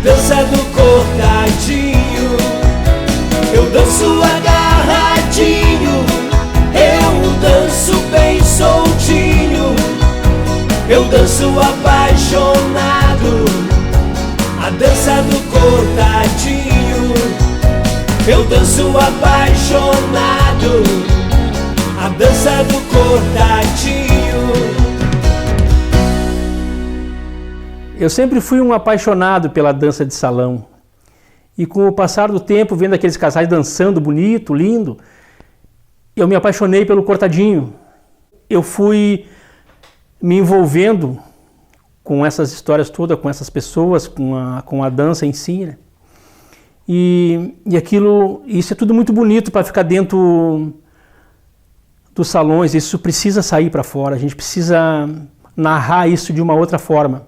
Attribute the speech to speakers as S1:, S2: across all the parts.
S1: dança do cortadinho. Eu danço agarradinho, eu danço bem soltinho, eu danço apaixonado, a dança do cortadinho. Eu danço apaixonado, a dança do cortadinho.
S2: Eu sempre fui um apaixonado pela dança de salão. E com o passar do tempo, vendo aqueles casais dançando bonito, lindo, eu me apaixonei pelo cortadinho. Eu fui me envolvendo com essas histórias todas, com essas pessoas, com a dança em si, né? E isso é tudo muito bonito para ficar dentro dos salões. Isso precisa sair para fora, a gente precisa narrar isso de uma outra forma.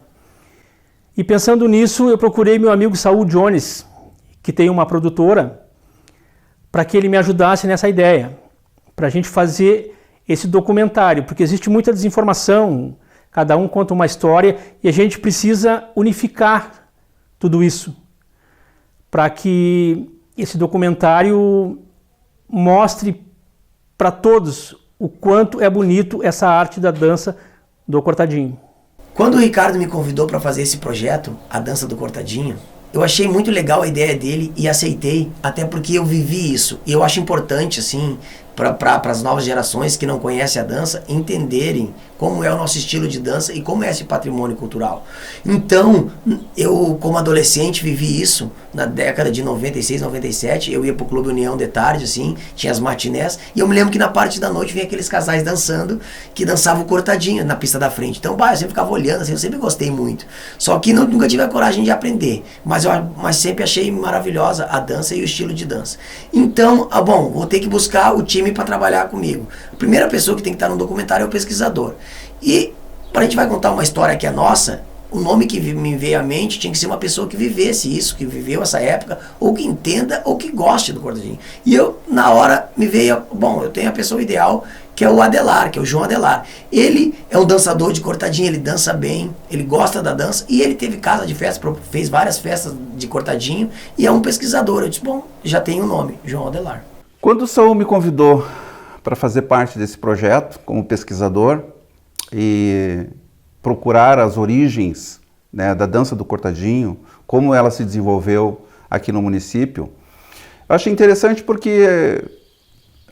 S2: E pensando nisso, eu procurei meu amigo Saul Jones, que tem uma produtora, para que ele me ajudasse nessa ideia, para a gente fazer esse documentário, porque existe muita desinformação, cada um conta uma história e a gente precisa unificar tudo isso, para que esse documentário mostre para todos o quanto é bonito essa arte da dança do cortadinho.
S3: Quando o Ricardo me convidou para fazer esse projeto, a dança do cortadinho, eu achei muito legal a ideia dele e aceitei, até porque eu vivi isso. E eu acho importante, assim, para as novas gerações que não conhecem a dança, entenderem como é o nosso estilo de dança e como é esse patrimônio cultural. Então, eu, como adolescente, vivi isso na década de 96, 97. Eu ia pro Clube União de tarde, assim, tinha as matinés, e eu me lembro que na parte da noite vinha aqueles casais dançando, que dançavam cortadinho na pista da frente. Então, eu sempre ficava olhando, assim, eu sempre gostei muito. Só que nunca tive a coragem de aprender, mas sempre achei maravilhosa a dança e o estilo de dança. Então, bom, vou ter que buscar o time para trabalhar comigo. A primeira pessoa que tem que estar no documentário é o pesquisador. E para a gente vai contar uma história que é nossa, o nome que me veio à mente tinha que ser uma pessoa que vivesse isso, que viveu essa época, ou que entenda, ou que goste do cortadinho. E eu, na hora, me veio, bom, eu tenho a pessoa ideal, que é o Adelar, que é o João Adelar. Ele é um dançador de cortadinho, ele dança bem, ele gosta da dança, e ele teve casa de festa, fez várias festas de cortadinho, e é um pesquisador. Eu disse, bom, já tem o nome, João Adelar.
S4: Quando o Saul me convidou para fazer parte desse projeto como pesquisador e procurar as origens, né, da dança do cortadinho, como ela se desenvolveu aqui no município, eu achei interessante porque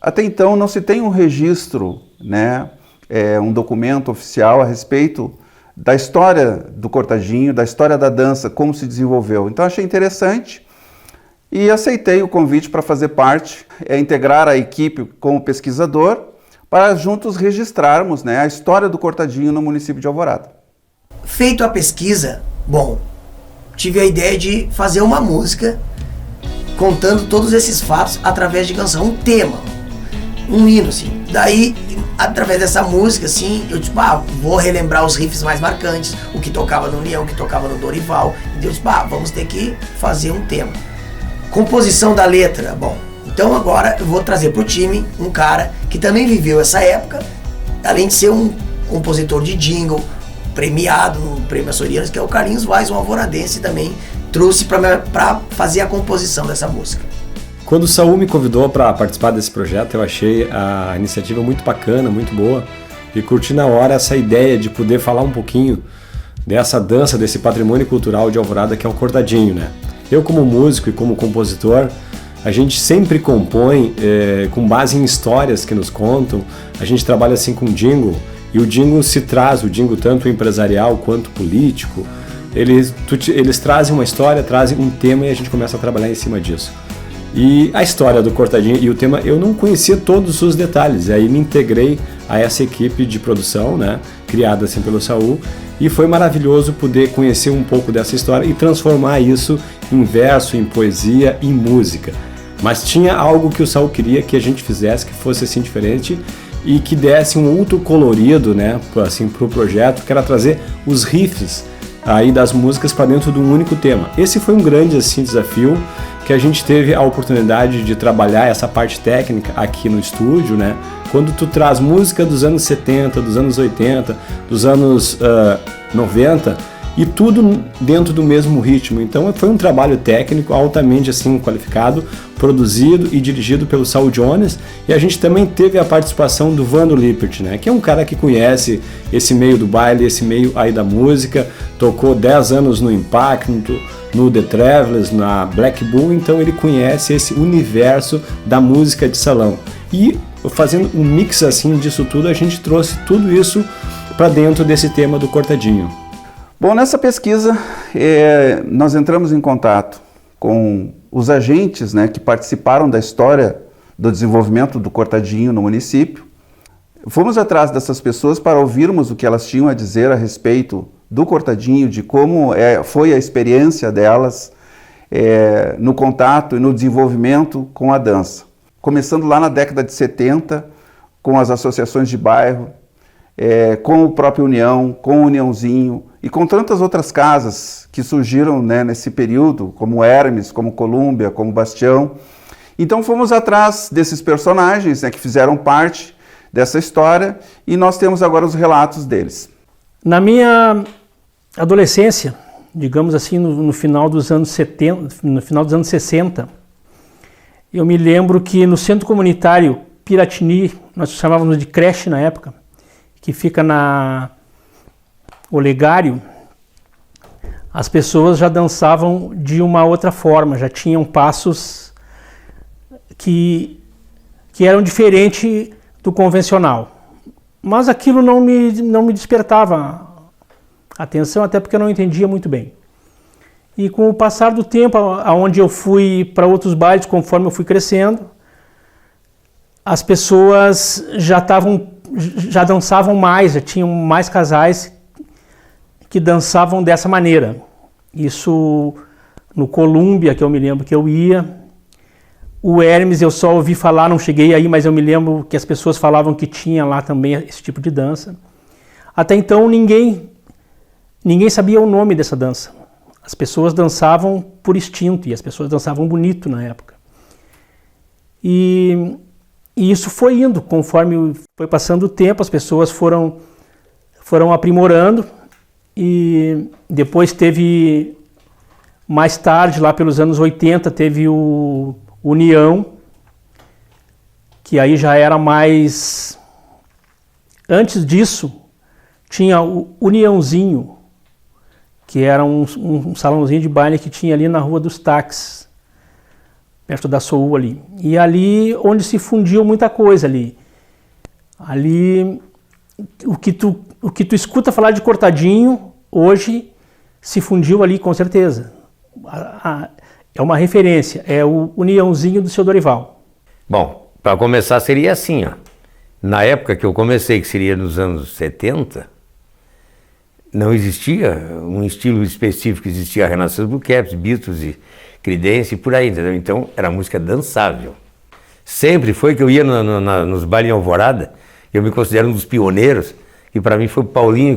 S4: até então não se tem um registro, né, um documento oficial a respeito da história do cortadinho, da história da dança, como se desenvolveu. Então achei interessante e aceitei o convite para fazer parte, integrar a equipe como pesquisador, para juntos registrarmos, né, a história do cortadinho no município de Alvorada.
S3: Feito a pesquisa, bom, tive a ideia de fazer uma música contando todos esses fatos através de canção, um tema, um hino, assim. Daí, através dessa música, assim, eu disse, vou relembrar os riffs mais marcantes, o que tocava no União, o que tocava no Dorival, e eu disse, vamos ter que fazer um tema. Composição da letra, bom, então agora eu vou trazer pro time um cara que também viveu essa época, além de ser um compositor de jingle, premiado no Prêmio Açorianos, que é o Carlinhos Vaz, um alvoradense também, trouxe para fazer a composição dessa música.
S5: Quando o Saul me convidou para participar desse projeto, eu achei a iniciativa muito bacana, muito boa, e curti na hora essa ideia de poder falar um pouquinho dessa dança, desse patrimônio cultural de Alvorada, que é o cortadinho, né? Eu, como músico e como compositor, a gente sempre compõe com base em histórias que nos contam. A gente trabalha assim com jingle, e o jingle tanto empresarial quanto político, eles trazem uma história, trazem um tema e a gente começa a trabalhar em cima disso. E a história do cortadinho e o tema, eu não conhecia todos os detalhes, e aí me integrei a essa equipe de produção, né, criada assim pelo Saul, e foi maravilhoso poder conhecer um pouco dessa história e transformar isso em verso, em poesia, em música. Mas tinha algo que o Saul queria que a gente fizesse, que fosse assim diferente e que desse um outro colorido, né, assim, para o projeto, que era trazer os riffs aí das músicas para dentro de um único tema. Esse foi um grande assim, desafio, que a gente teve a oportunidade de trabalhar essa parte técnica aqui no estúdio, né? Quando tu traz música dos anos 70, dos anos 80, dos anos 90, e tudo dentro do mesmo ritmo. Então foi um trabalho técnico altamente assim qualificado, produzido e dirigido pelo Saul Jones, e a gente também teve a participação do Vando Lippert, né, que é um cara que conhece esse meio do baile, esse meio aí da música, tocou 10 anos no Impact, no The Travelers, na Black Bull, então ele conhece esse universo da música de salão. E fazendo um mix assim disso tudo, a gente trouxe tudo isso para dentro desse tema do Cortadinho.
S4: Bom, nessa pesquisa nós entramos em contato com os agentes, né, que participaram da história do desenvolvimento do Cortadinho no município. Fomos atrás dessas pessoas para ouvirmos o que elas tinham a dizer a respeito do Cortadinho, de como foi a experiência delas no contato e no desenvolvimento com a dança. Começando lá na década de 70, com as associações de bairro, com o próprio União, com o Uniãozinho e com tantas outras casas que surgiram, né, nesse período, como Hermes, como Colômbia, como Bastião. Então fomos atrás desses personagens, né, que fizeram parte dessa história, e nós temos agora os relatos deles.
S2: Na minha adolescência, digamos assim, no final dos anos 70, no final dos anos 60, eu me lembro que no centro comunitário Piratini, nós chamávamos de creche na época, que fica na Olegário, as pessoas já dançavam de uma outra forma, já tinham passos que eram diferentes do convencional. Mas aquilo não me despertava atenção, até porque eu não entendia muito bem. E com o passar do tempo, aonde eu fui para outros bailes, conforme eu fui crescendo, as pessoas já dançavam mais, já tinham mais casais que dançavam dessa maneira. Isso no Colômbia, que eu me lembro que eu ia. O Hermes eu só ouvi falar, não cheguei aí, mas eu me lembro que as pessoas falavam que tinha lá também esse tipo de dança. Até então ninguém sabia o nome dessa dança. As pessoas dançavam por instinto, e as pessoas dançavam bonito na época. E isso foi indo, conforme foi passando o tempo, as pessoas foram aprimorando, e depois teve, mais tarde, lá pelos anos 80, teve o União, que aí já era mais... Antes disso, tinha o Uniãozinho, que era um salãozinho de baile que tinha ali na Rua dos Táxis, perto da Soul ali. E ali onde se fundiu muita coisa ali. Ali, o que tu escuta falar de Cortadinho, hoje se fundiu ali com certeza. É uma referência, é o Uniãozinho do seu Dorival.
S6: Bom, para começar seria assim, ó. Na época que eu comecei, que seria nos anos 70, não existia um estilo específico, existia a Renaissance Blue Caps, Beatles e Creedence e por aí, entendeu? Então era música dançável. Sempre foi que eu ia nos bailes em Alvorada, eu me considero um dos pioneiros, e para mim foi o Paulinho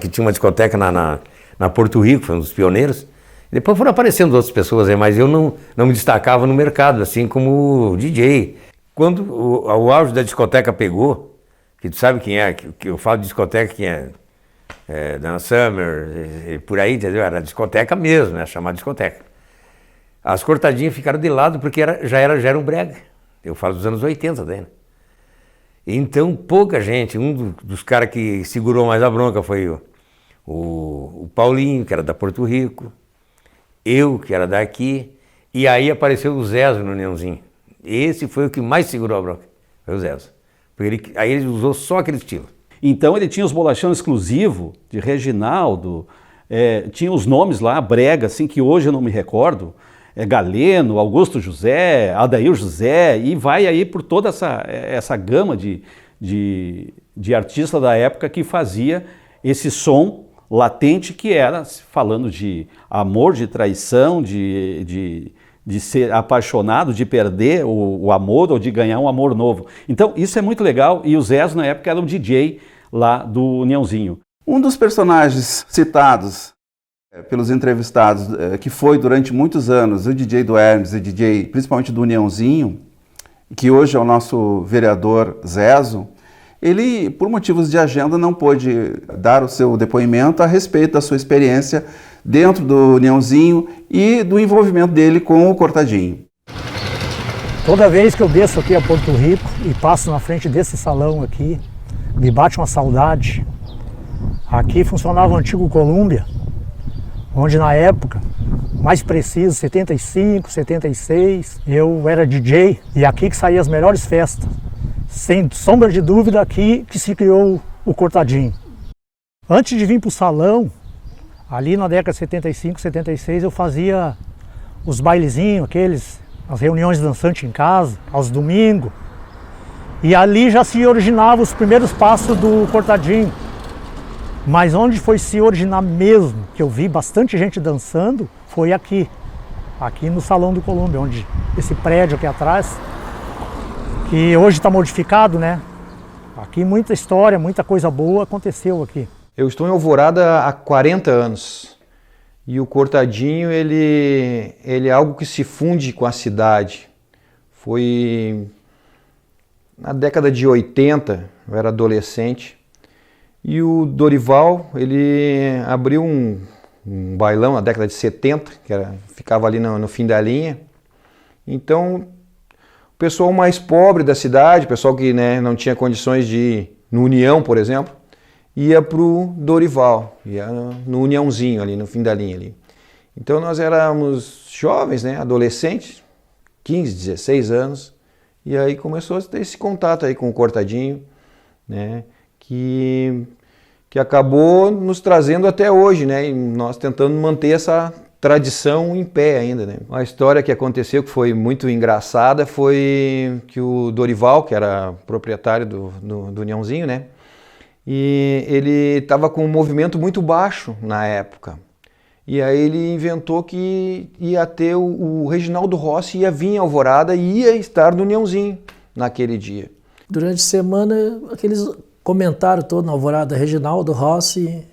S6: que tinha uma discoteca na Porto Rico, foi um dos pioneiros. Depois foram aparecendo outras pessoas aí, mas eu não me destacava no mercado, assim como DJ. Quando o auge da discoteca pegou, que tu sabe quem é, que eu falo de discoteca, quem é Dana Summer, e por aí, entendeu? Era discoteca mesmo, né? Chamada discoteca. As cortadinhas ficaram de lado porque já era um brega. Eu falo dos anos 80 daí, né? Então pouca gente, um dos caras que segurou mais a bronca foi o Paulinho, que era da Porto Rico, eu, que era daqui, e aí apareceu o Zezo no Uniãozinho. Esse foi o que mais segurou a bronca, foi o Zezo. Porque aí ele usou só aquele estilo.
S7: Então ele tinha os bolachão exclusivo de Reginaldo, tinha os nomes lá, brega, assim, que hoje eu não me recordo, Galeno, Augusto José, Adair José, e vai aí por toda essa gama de artista da época que fazia esse som latente, que era falando de amor, de traição, de ser apaixonado, de perder o amor ou de ganhar um amor novo. Então isso é muito legal, e o Zezo na época era um DJ lá do Uniãozinho.
S4: Um dos personagens citados pelos entrevistados, que foi durante muitos anos o DJ do Hermes e DJ principalmente do Uniãozinho, que hoje é o nosso vereador Zezo, ele, por motivos de agenda, não pôde dar o seu depoimento a respeito da sua experiência dentro do Uniãozinho e do envolvimento dele com o Cortadinho.
S8: Toda vez que eu desço aqui a Porto Rico e passo na frente desse salão aqui, me bate uma saudade. Aqui funcionava o antigo Colômbia, onde na época, mais preciso, 75, 76, eu era DJ e aqui que saía as melhores festas. Sem sombra de dúvida, aqui que se criou o Cortadinho. Antes de vir para o salão, ali na década de 75, 76, eu fazia os bailezinhos, as reuniões dançantes em casa, aos domingos. E ali já se originavam os primeiros passos do Cortadinho. Mas onde foi se originar mesmo, que eu vi bastante gente dançando, foi aqui no Salão do Colômbia, onde esse prédio aqui atrás, que hoje está modificado, né? Aqui muita história, muita coisa boa aconteceu aqui.
S9: Eu estou em Alvorada há 40 anos e o Cortadinho ele é algo que se funde com a cidade. Foi na década de 80, eu era adolescente, e o Dorival ele abriu um bailão na década de 70, ficava ali no fim da linha. Então, o pessoal mais pobre da cidade, o pessoal que, né, não tinha condições de ir no União, por exemplo, ia para o Dorival, ia no Uniãozinho ali, no fim da linha ali. Então nós éramos jovens, né, adolescentes, 15, 16 anos, e aí começou a ter esse contato aí com o Cortadinho, né, que acabou nos trazendo até hoje, né, e nós tentando manter essa tradição em pé ainda, né. A história que aconteceu, que foi muito engraçada, foi que o Dorival, que era proprietário do Uniãozinho, né, e ele estava com um movimento muito baixo na época. E aí ele inventou que ia ter o Reginaldo Rossi, ia vir em Alvorada e ia estar no Uniãozinho naquele dia.
S10: Durante a semana, aqueles comentários todos na Alvorada, Reginaldo Rossi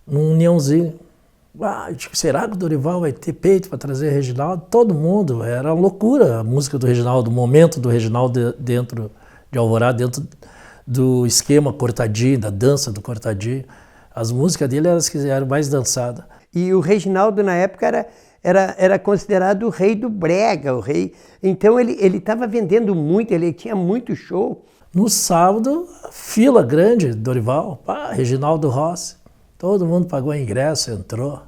S10: no Uniãozinho. Será que o Dorival vai ter peito para trazer Reginaldo? Todo mundo, era uma loucura a música do Reginaldo, o momento do Reginaldo dentro de Alvorada, dentro do esquema Cortadinho, da dança do Cortadinho. As músicas dele eram as que eram mais dançadas.
S11: E o Reginaldo, na época, era considerado o rei do brega, o rei. Então ele estava vendendo muito, ele tinha muito show.
S10: No sábado, fila grande, Dorival, Reginaldo Rossi. Todo mundo pagou ingresso, entrou.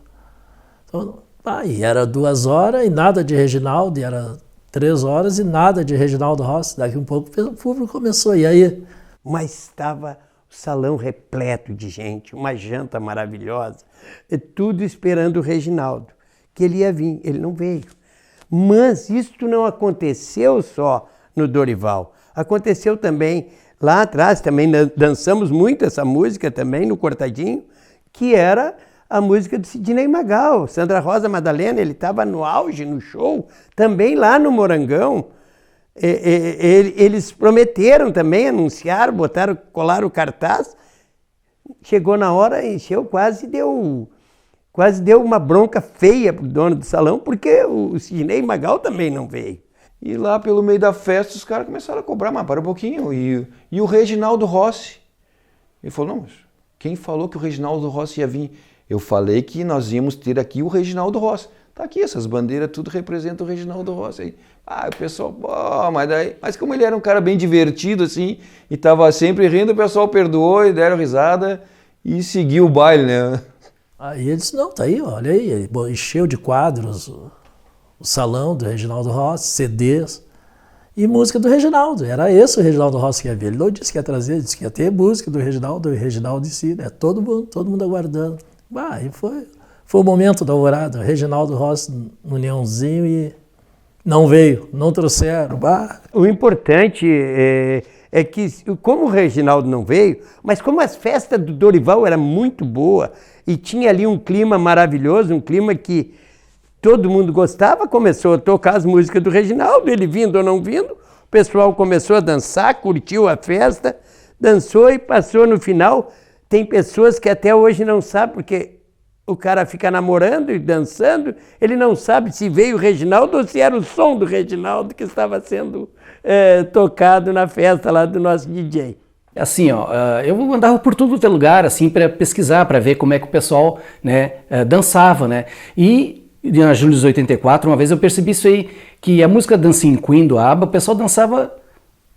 S10: E era 2 horas e nada de Reginaldo, e era 3 horas e nada de Reginaldo Rossi. Daqui um pouco o público começou, e aí?
S11: Mas estava o salão repleto de gente, uma janta maravilhosa, tudo esperando o Reginaldo, que ele ia vir, ele não veio. Mas isso não aconteceu só no Dorival, aconteceu também lá atrás, também dançamos muito essa música também no Cortadinho, que era a música do Sidney Magal, Sandra Rosa Madalena, ele estava no auge, no show, também lá no Morangão. Eles prometeram também, anunciaram, colaram o cartaz, chegou na hora, encheu, quase deu uma bronca feia pro dono do salão, porque o Sidney Magal também não veio.
S9: E lá pelo meio da festa os caras começaram a cobrar, mas para um pouquinho, e o Reginaldo Rossi? Ele falou, não, mas quem falou que o Reginaldo Rossi ia vir? Eu falei que nós íamos ter aqui o Reginaldo Rossi. Tá aqui, essas bandeiras tudo representam o Reginaldo Rossi aí. O pessoal, mas como ele era um cara bem divertido assim, e tava sempre rindo, o pessoal perdoou e deram risada e seguiu o baile, né?
S10: Aí ele disse, não, tá aí, olha aí, ele encheu de quadros o salão do Reginaldo Rossi, CDs e música do Reginaldo. Era esse o Reginaldo Rossi que ia ver. Ele não disse que ia trazer, disse que ia ter música do Reginaldo em si, né? Todo mundo aguardando. E foi o momento da Alvorada, o Reginaldo Rossi no Uniãozinho e não veio, não trouxeram.
S11: O importante é que, como o Reginaldo não veio, mas como as festas do Dorival eram muito boas e tinha ali um clima maravilhoso, um clima que todo mundo gostava, começou a tocar as músicas do Reginaldo, ele vindo ou não vindo, o pessoal começou a dançar, curtiu a festa, dançou e passou no final. Tem pessoas que até hoje não sabem, porque o cara fica namorando e dançando, ele não sabe se veio o Reginaldo ou se era o som do Reginaldo que estava sendo tocado na festa lá do nosso DJ.
S12: Assim, ó, eu andava por tudo que é lugar, assim, para pesquisar, para ver como é que o pessoal, né, dançava, né? E na Julho de 84, uma vez eu percebi isso aí, que a música Dancing Queen do ABBA, o pessoal dançava,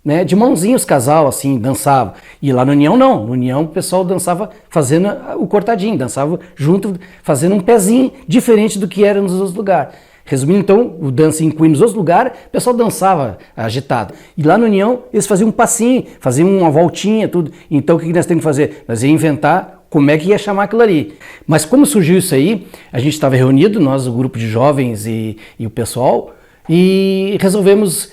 S12: né, de mãozinhos, casal, assim, dançava. E lá no União não, no União o pessoal dançava fazendo o cortadinho, dançava junto, fazendo um pezinho diferente do que era nos outros lugares. Resumindo, então, o Dancing Queen nos outros lugares, o pessoal dançava agitado. E lá no União, eles faziam um passinho, faziam uma voltinha, tudo. Então, o que nós temos que fazer? Nós íamos inventar como é que ia chamar aquilo ali. Mas como surgiu isso aí, a gente estava reunido, nós, o grupo de jovens e o pessoal, e resolvemos,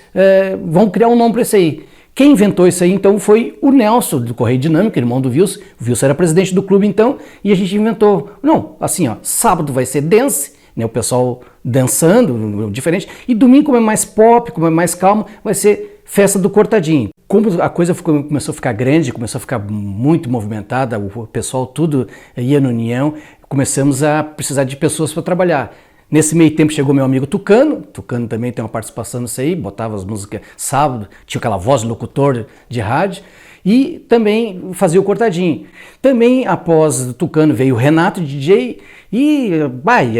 S12: vamos criar um nome para isso aí. Quem inventou isso aí, então, foi o Nelson, do Correio Dinâmico, irmão do Wilson. O Wilson era presidente do clube, então, e a gente inventou. Não, assim, ó, sábado vai ser dance, né, o pessoal dançando, diferente. E domingo, como é mais pop, como é mais calmo, vai ser festa do cortadinho. Como a coisa começou a ficar grande, começou a ficar muito movimentada, o pessoal tudo ia na União, começamos a precisar de pessoas para trabalhar. Nesse meio tempo chegou meu amigo Tucano também tem uma participação nisso aí, botava as músicas sábado, tinha aquela voz de locutor de rádio, e também fazia o cortadinho. Também após Tucano veio o Renato, DJ, e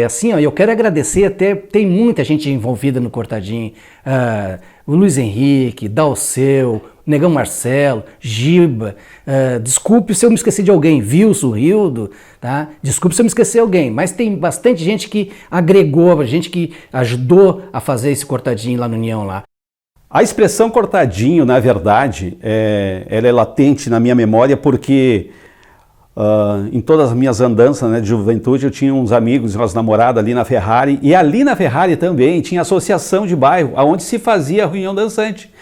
S12: assim, ó, eu quero agradecer, até tem muita gente envolvida no cortadinho, o Luiz Henrique, Dalceu, Negão Marcelo, Giba, desculpe se eu me esqueci de alguém, Wilson, Hildo, tá? Desculpe se eu me esqueci de alguém, mas tem bastante gente que agregou, gente que ajudou a fazer esse cortadinho lá no União lá.
S7: A expressão cortadinho, na verdade, ela é latente na minha memória porque em todas as minhas andanças, né, de juventude eu tinha uns amigos, umas namoradas ali na Ferrari, e ali na Ferrari também tinha associação de bairro, onde se fazia a reunião dançante.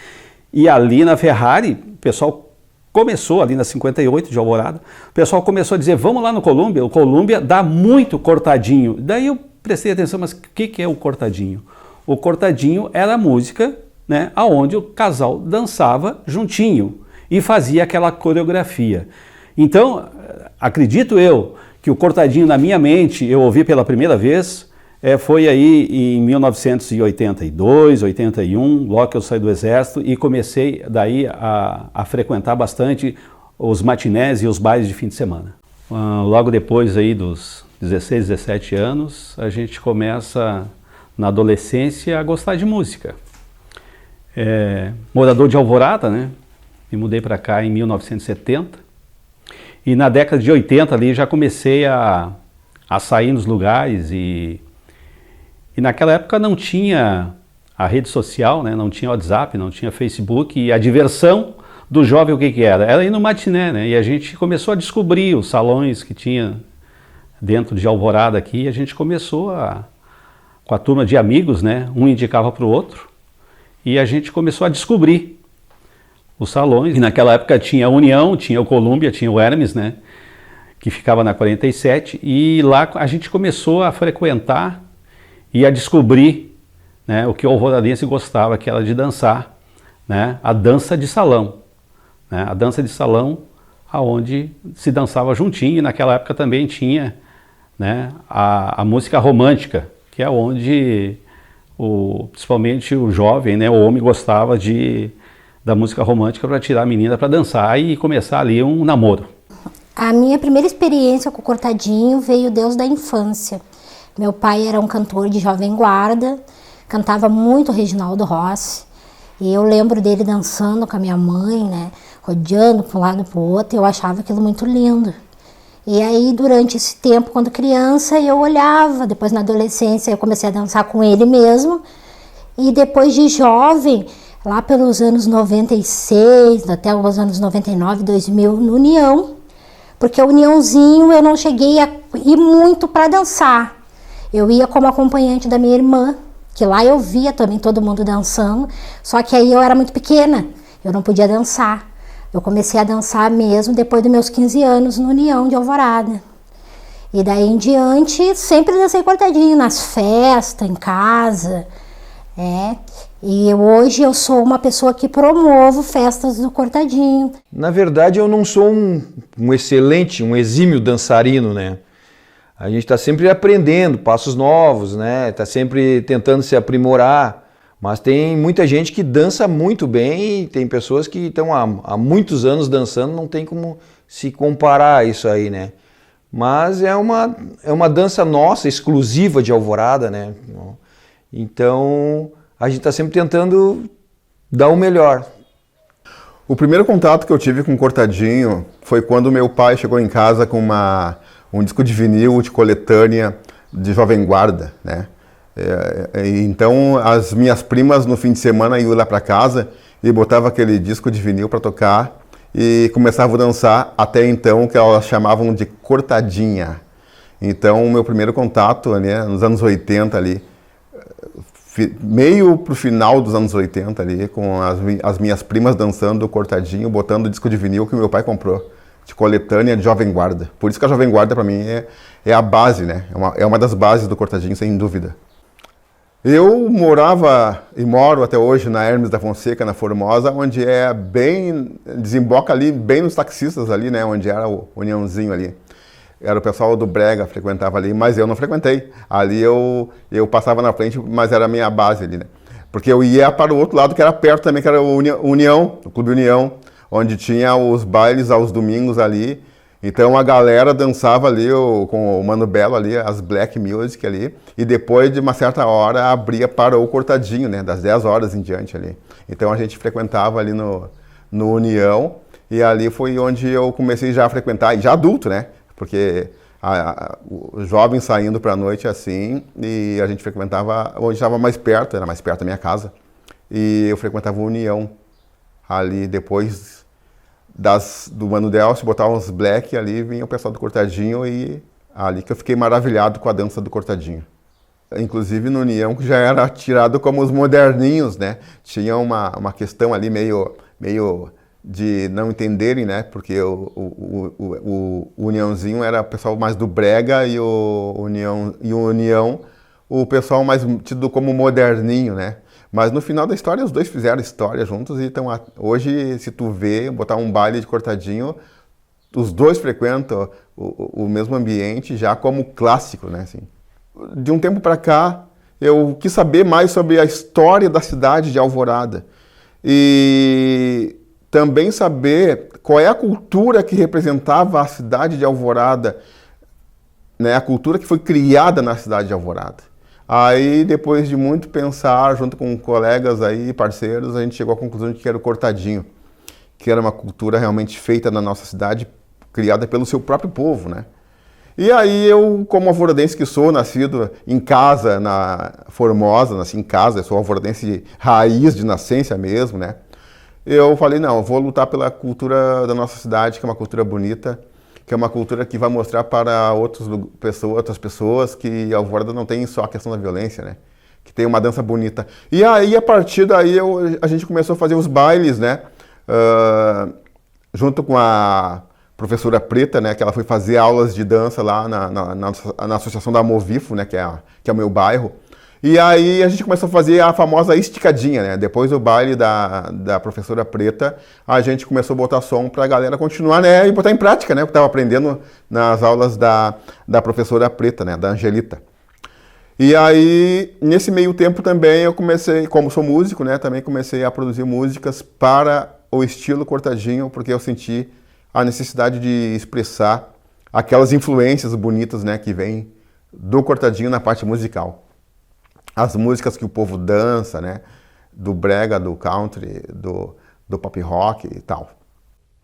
S7: E ali na Ferrari, o pessoal começou, ali na 58 de Alvorada, o pessoal começou a dizer, vamos lá no Colômbia, o Colômbia dá muito cortadinho. Daí eu prestei atenção, mas o que é o cortadinho? O cortadinho era a música, né, onde o casal dançava juntinho e fazia aquela coreografia. Então, acredito eu que o cortadinho na minha mente, eu ouvi pela primeira vez, foi aí em 1982, 81, logo que eu saí do exército e comecei daí a frequentar bastante os matinés e os bailes de fim de semana. Logo depois aí dos 16, 17 anos, a gente começa na adolescência a gostar de música. Morador de Alvorada, né? Me mudei para cá em 1970 e na década de 80 ali já comecei a sair nos lugares e naquela época não tinha a rede social, né? Não tinha WhatsApp, não tinha Facebook, e a diversão do jovem o que era? Era ir no matiné, né? E a gente começou a descobrir os salões que tinha dentro de Alvorada aqui, e a gente começou com a turma de amigos, né? Um indicava para o outro, e a gente começou a descobrir os salões. E naquela época tinha a União, tinha o Colômbia, tinha o Hermes, né? Que ficava na 47, e lá a gente começou a frequentar e a descobrir, né, o que o alvoradense gostava, que era de dançar, né, a dança de salão. Né, a dança de salão, onde se dançava juntinho, e naquela época também tinha, né, a música romântica, que é onde principalmente o jovem, né, o homem gostava da música romântica para tirar a menina para dançar e começar ali um namoro.
S13: A minha primeira experiência com o cortadinho veio Deus da infância. Meu pai era um cantor de jovem guarda, cantava muito Reginaldo Rossi, e eu lembro dele dançando com a minha mãe, né, rodeando para um lado e para o outro, e eu achava aquilo muito lindo. E aí, durante esse tempo, quando criança, eu olhava, depois na adolescência eu comecei a dançar com ele mesmo, e depois de jovem, lá pelos anos 96, até os anos 99, 2000, no União, porque o Uniãozinho eu não cheguei a ir muito para dançar. Eu ia como acompanhante da minha irmã, que lá eu via também todo mundo dançando, só que aí eu era muito pequena, eu não podia dançar. Eu comecei a dançar mesmo depois dos meus 15 anos no União de Alvorada. E daí em diante, sempre dancei cortadinho, nas festas, em casa. E hoje eu sou uma pessoa que promovo festas do cortadinho.
S9: Na verdade, eu não sou um excelente, um exímio dançarino, né? A gente está sempre aprendendo passos novos, né? Está sempre tentando se aprimorar, Mas tem muita gente que dança muito bem e tem pessoas que estão há muitos anos dançando, não tem como se comparar a isso aí, né? Mas é uma dança nossa, exclusiva de Alvorada, né? Então a gente está sempre tentando dar o melhor.
S14: O primeiro contato que eu tive com o Cortadinho foi quando meu pai chegou em casa com um disco de vinil de coletânea de Jovem Guarda, né? Então as minhas primas no fim de semana iam lá para casa e botavam aquele disco de vinil para tocar e começavam a dançar até então que elas chamavam de cortadinha. Então o meu primeiro contato, né, nos anos 80 ali, meio pro final dos anos 80 ali, com as minhas primas dançando cortadinho, botando o disco de vinil que meu pai comprou, de coletânea de Jovem Guarda. Por isso que a Jovem Guarda para mim é a base, né? É uma das bases do cortadinho, sem dúvida. Eu morava e moro até hoje na Hermes da Fonseca, na Formosa, onde desemboca ali, bem nos taxistas ali, né, onde era o Uniãozinho ali. Era o pessoal do Brega, frequentava ali, mas eu não frequentei. Ali eu passava na frente, mas era a minha base ali, né. Porque eu ia para o outro lado, que era perto também, que era o União, o Clube União, onde tinha os bailes aos domingos ali. Então a galera dançava ali com o Mano Belo ali, as black music ali, e depois de uma certa hora abria para o cortadinho, né, das 10 horas em diante ali. Então a gente frequentava ali no União, e ali foi onde eu comecei já a frequentar, já adulto, né, porque os jovens saindo para a noite assim, e a gente frequentava onde estava mais perto, era mais perto da minha casa, e eu frequentava o União ali depois do Mano Delcio, botavam uns black ali, vinha o pessoal do Cortadinho e ali que eu fiquei maravilhado com a dança do Cortadinho. Inclusive no União, que já era tirado como os moderninhos, né? Tinha uma questão ali meio de não entenderem, né? Porque o Uniãozinho era o pessoal mais do Brega e o União, o pessoal mais tido como moderninho, né? Mas no final da história, os dois fizeram história juntos e então hoje, se tu vê, botar um baile de Cortadinho, os dois frequentam o mesmo ambiente já como clássico, né? Assim. De um tempo para cá, eu quis saber mais sobre a história da cidade de Alvorada e também saber qual é a cultura que representava a cidade de Alvorada, né? A cultura que foi criada na cidade de Alvorada. Aí, depois de muito pensar, junto com colegas aí, parceiros, a gente chegou à conclusão de que era o Cortadinho, que era uma cultura realmente feita na nossa cidade, criada pelo seu próprio povo, né? E aí eu, como alvoradense que sou, nascido em casa, na Formosa, nasci em casa, eu sou alvoradense raiz de nascença mesmo, né? Eu falei, não, eu vou lutar pela cultura da nossa cidade, que é uma cultura bonita, que é uma cultura que vai mostrar para outras pessoas que Alvorada não tem só a questão da violência, né? Que tem uma dança bonita. E aí, a partir daí, a gente começou a fazer os bailes, né? Junto com a professora Preta, né? Que ela foi fazer aulas de dança lá na Associação da Movifo, né? Que é o meu bairro. E aí a gente começou a fazer a famosa esticadinha, né? Depois do baile da professora Preta, a gente começou a botar som para a galera continuar, né? E botar em prática, né? O que estava aprendendo nas aulas da professora Preta, né? Da Angelita. E aí, nesse meio tempo também eu comecei, como sou músico, né? Também comecei a produzir músicas para o estilo Cortadinho, porque eu senti a necessidade de expressar aquelas influências bonitas, né? Que vêm do Cortadinho na parte musical. As músicas que o povo dança, né? Do brega, do country, do pop rock e tal.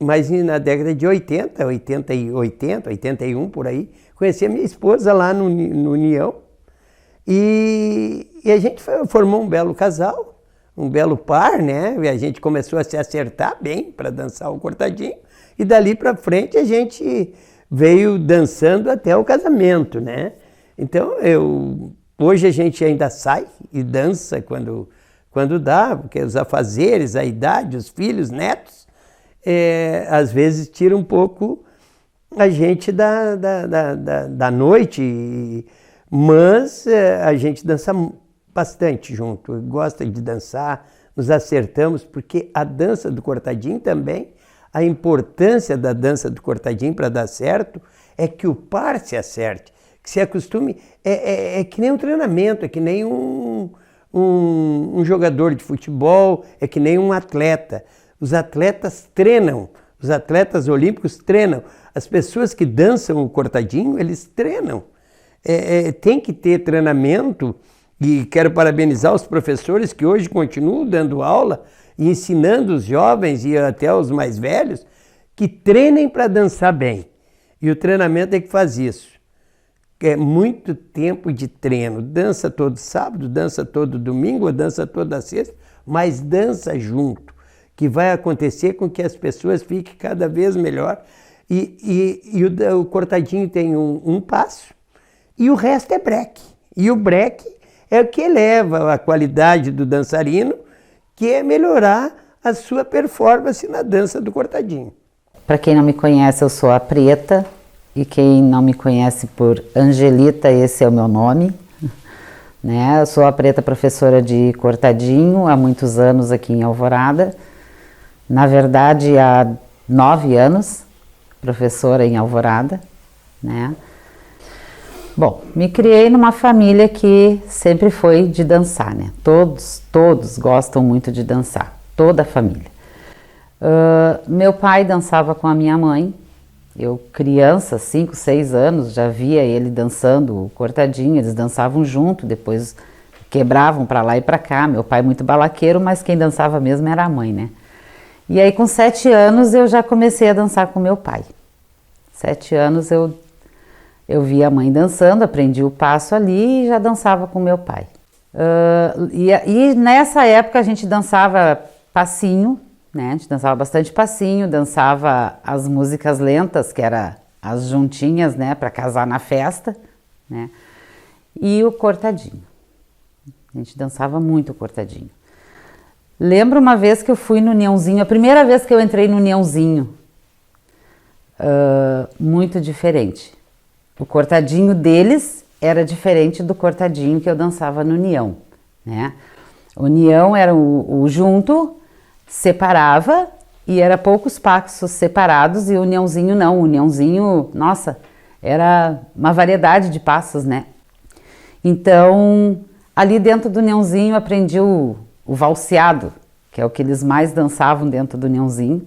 S11: Mas na década de 80, 81, por aí, conheci a minha esposa lá no União e a gente formou um belo casal, um belo par, né? E a gente começou a se acertar bem para dançar o Cortadinho e dali para frente a gente veio dançando até o casamento, né? Então hoje a gente ainda sai e dança quando dá, porque os afazeres, a idade, os filhos, netos, às vezes tira um pouco a gente da noite, mas a gente dança bastante junto, gosta de dançar, nos acertamos, porque a dança do Cortadinho também, a importância da dança do Cortadinho para dar certo é que o par se acerte, que se acostume, é que nem um treinamento, é que nem um jogador de futebol, é que nem um atleta. Os atletas treinam, os atletas olímpicos treinam. As pessoas que dançam o cortadinho, eles treinam. Tem que ter treinamento, e quero parabenizar os professores que hoje continuam dando aula e ensinando os jovens e até os mais velhos que treinem para dançar bem. E o treinamento é que faz isso. É muito tempo de treino. Dança todo sábado, dança todo domingo, dança toda sexta, mas dança junto, que vai acontecer com que as pessoas fiquem cada vez melhor. E o cortadinho tem um passo e o resto é break. E o break é o que eleva a qualidade do dançarino, que é melhorar a sua performance na dança do cortadinho.
S15: Para quem não me conhece, eu sou a Preta. E quem não me conhece por Angelita, esse é o meu nome, né? Eu sou a Preta, professora de cortadinho há muitos anos aqui em Alvorada. Na verdade, há 9 anos, professora em Alvorada, né? Bom, me criei numa família que sempre foi de dançar, né? Todos gostam muito de dançar, toda a família. Meu pai dançava com a minha mãe. Eu, criança, 5, 6 anos, já via ele dançando o cortadinho, eles dançavam junto, depois quebravam para lá e para cá. Meu pai muito balaqueiro, mas quem dançava mesmo era a mãe, né? E aí com 7 anos eu já comecei a dançar com meu pai. 7 anos eu via a mãe dançando, aprendi o passo ali e já dançava com meu pai. E nessa época a gente dançava passinho, né? A gente dançava bastante passinho, dançava as músicas lentas, que era as juntinhas, né, para casar na festa, né? E o cortadinho. A gente dançava muito o cortadinho. Lembro uma vez que eu fui no Uniãozinho, a primeira vez que eu entrei no Uniãozinho, muito diferente. O cortadinho deles era diferente do cortadinho que eu dançava no União, né? O União era o junto, separava e era poucos passos separados, e o Uniãozinho não. O Uniãozinho, nossa, era uma variedade de passos, né? Então, ali dentro do Uniãozinho aprendi o valseado, que é o que eles mais dançavam dentro do Uniãozinho.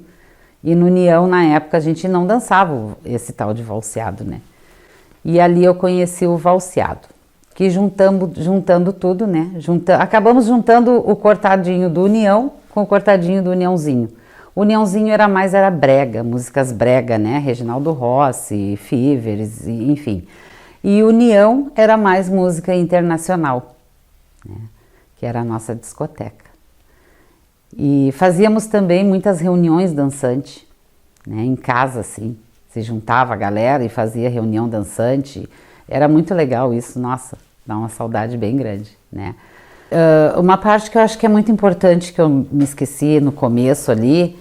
S15: E no União, na época, a gente não dançava esse tal de valseado, né? E ali eu conheci o valseado, que juntando tudo, né? Acabamos juntando o cortadinho do União com o cortadinho do Uniãozinho. O Uniãozinho era brega, músicas brega, né? Reginaldo Rossi, Fivers, enfim. E o União era mais música internacional, né? Que era a nossa discoteca. E fazíamos também muitas reuniões dançantes, né? Em casa, assim. Se juntava a galera e fazia reunião dançante. Era muito legal isso, nossa, dá uma saudade bem grande, né? Uma parte que eu acho que é muito importante, que eu me esqueci no começo ali,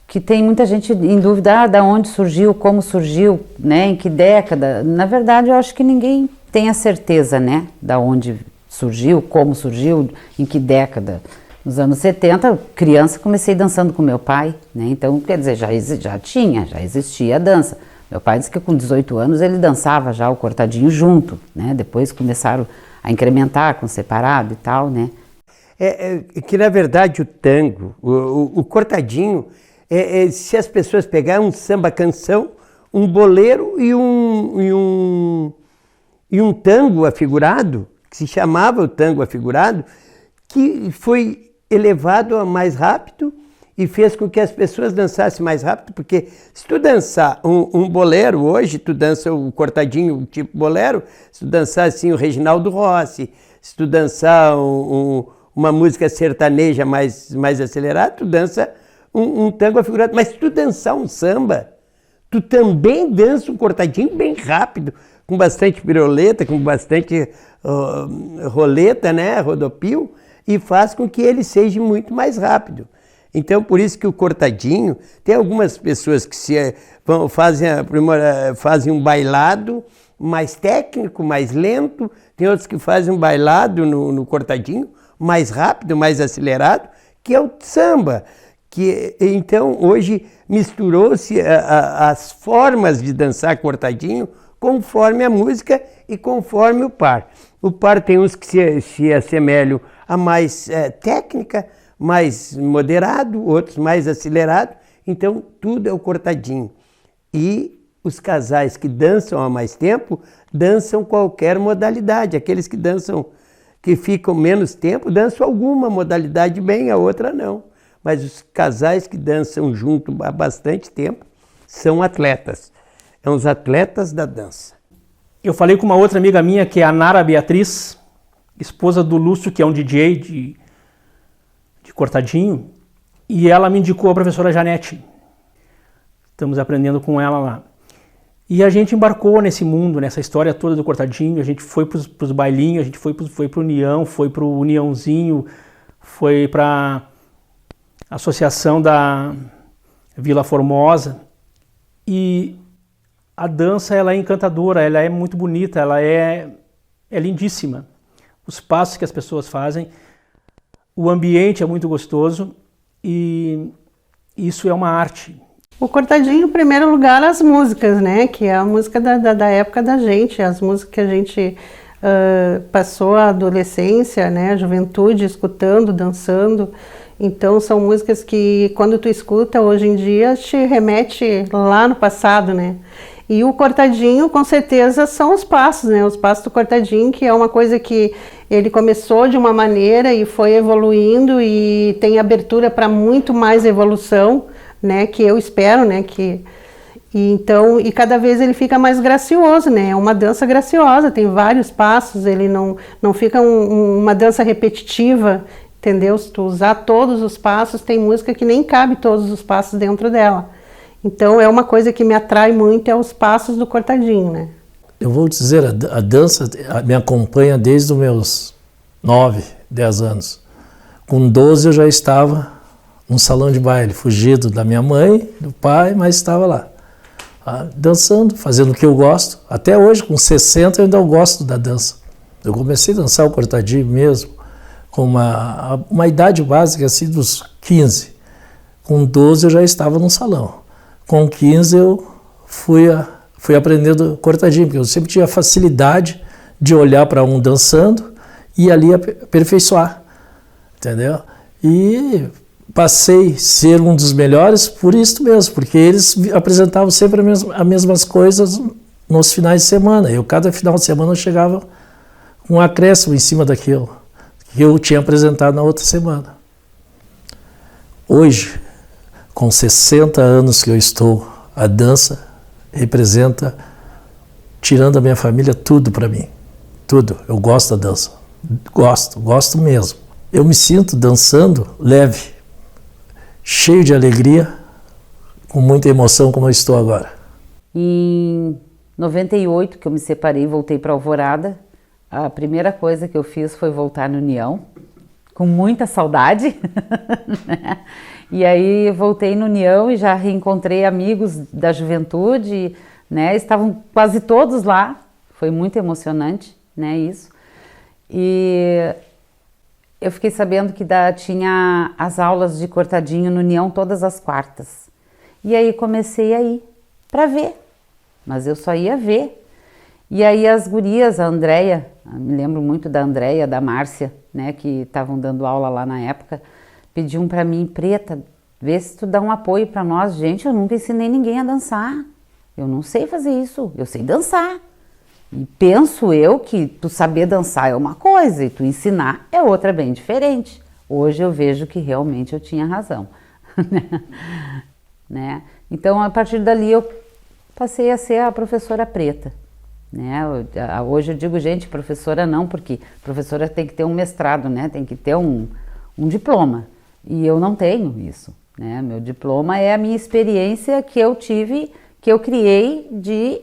S15: que tem muita gente em dúvida, da onde surgiu, como surgiu, né, em que década. Na verdade, eu acho que ninguém tem a certeza, né, da onde surgiu, como surgiu, em que década. Nos anos 70, criança, comecei dançando com meu pai, né, então, quer dizer, já existia a dança. Meu pai disse que com 18 anos ele dançava já o cortadinho junto, né, depois começaram a incrementar com separado e tal, né.
S11: Que na verdade o tango, o cortadinho, se as pessoas pegarem um samba-canção, um boleiro e um tango afigurado, que se chamava o tango afigurado, que foi elevado a mais rápido e fez com que as pessoas dançassem mais rápido, porque se tu dançar um bolero hoje, tu dança o cortadinho tipo bolero, se tu dançar assim o Reginaldo Rossi, se tu dançar uma música sertaneja mais acelerada, tu dança um tango afigurado. Mas se tu dançar um samba, tu também dança um cortadinho bem rápido, com bastante piroleta, com bastante roleta, né, rodopio, e faz com que ele seja muito mais rápido. Então, por isso que o cortadinho, tem algumas pessoas que fazem um bailado mais técnico, mais lento, tem outros que fazem um bailado no cortadinho mais rápido, mais acelerado, que é o samba. Então, hoje misturou-se as formas de dançar cortadinho conforme a música e conforme o par. O par tem uns que se assemelham a mais técnica, mais moderado, outros mais acelerado, então tudo é o cortadinho. E os casais que dançam há mais tempo, dançam qualquer modalidade. Aqueles que dançam, que ficam menos tempo, dançam alguma modalidade bem, a outra não. Mas os casais que dançam junto há bastante tempo são atletas. São os atletas da dança.
S2: Eu falei com uma outra amiga minha, que é a Nara Beatriz, esposa do Lúcio, que é um DJ de cortadinho, e ela me indicou a professora Janete. Estamos aprendendo com ela lá. E a gente embarcou nesse mundo, nessa história toda do cortadinho. A gente foi para os bailinhos, a gente foi para o União, foi para o Uniãozinho, foi para a associação da Vila Formosa. E a dança, ela é encantadora, ela é muito bonita, ela é lindíssima. Os passos que as pessoas fazem, o ambiente é muito gostoso e isso é uma arte.
S16: O cortadinho, em primeiro lugar, as músicas, né? Que é a música da época da gente, as músicas que a gente passou a adolescência, né? A juventude, escutando, dançando. Então, são músicas que, quando tu escuta, hoje em dia, te remete lá no passado, né? E o cortadinho, com certeza, são os passos, né? Os passos do cortadinho, que é uma coisa que ele começou de uma maneira e foi evoluindo e tem abertura para muito mais evolução, né, que eu espero, né, e cada vez ele fica mais gracioso, né, é uma dança graciosa, tem vários passos, ele não fica uma dança repetitiva, entendeu? Se tu usar todos os passos, tem música que nem cabe todos os passos dentro dela. Então é uma coisa que me atrai muito, é os passos do cortadinho, né.
S10: Eu vou dizer, a dança me acompanha desde os meus 9, 10 anos. Com 12 eu já estava num salão de baile, fugido da minha mãe, do pai, mas estava lá, dançando, fazendo o que eu gosto. Até hoje, com 60, eu ainda gosto da dança. Eu comecei a dançar o cortadinho mesmo, com uma idade básica assim dos 15. Com 12 eu já estava num salão. Com 15 eu fui aprendendo cortadinho, porque eu sempre tinha facilidade de olhar para um dançando e ali aperfeiçoar, entendeu? E passei a ser um dos melhores por isso mesmo, porque eles apresentavam sempre as mesmas coisas nos finais de semana. Cada final de semana eu chegava com um acréscimo em cima daquilo que eu tinha apresentado na outra semana. Hoje, com 60 anos que eu estou, a dança representa, tirando a minha família, tudo para mim. Tudo. Eu gosto da dança. Gosto mesmo. Eu me sinto dançando leve, cheio de alegria, com muita emoção como eu estou agora.
S15: Em 98, que eu me separei e voltei para Alvorada, a primeira coisa que eu fiz foi voltar no União, com muita saudade. E aí voltei no União e já reencontrei amigos da juventude, né? Estavam quase todos lá, foi muito emocionante, né, isso. E eu fiquei sabendo que tinha as aulas de cortadinho no União todas as quartas. E aí comecei a ir para ver, mas eu só ia ver. E aí as gurias, a Andréia, me lembro muito da Andréia, da Márcia, né, que estavam dando aula lá na época, pediam para mim, Preta, vê se tu dá um apoio para nós. Gente, eu nunca ensinei ninguém a dançar. Eu não sei fazer isso, eu sei dançar. E penso eu que tu saber dançar é uma coisa e tu ensinar é outra bem diferente. Hoje eu vejo que realmente eu tinha razão. Né? Então, a partir dali eu passei a ser a professora Preta. Né? Hoje eu digo, gente, professora não, porque professora tem que ter um mestrado, né? Tem que ter um diploma. E eu não tenho isso. Né? Meu diploma é a minha experiência que eu tive, que eu criei de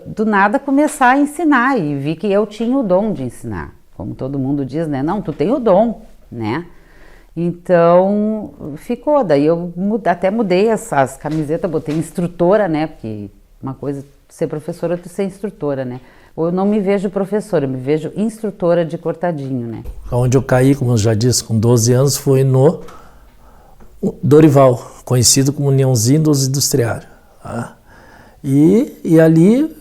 S15: do nada começar a ensinar, e vi que eu tinha o dom de ensinar, como todo mundo diz, né? Não, tu tem o dom, né? Então ficou, daí eu até mudei as camisetas, botei instrutora, né? Porque uma coisa ser professora, tu ser instrutora, né? Eu não me vejo professora, eu me vejo instrutora de cortadinho, né?
S10: Onde eu caí, como eu já disse, com 12 anos, foi no Dorival, conhecido como Uniãozinho dos Industriários. Tá? E ali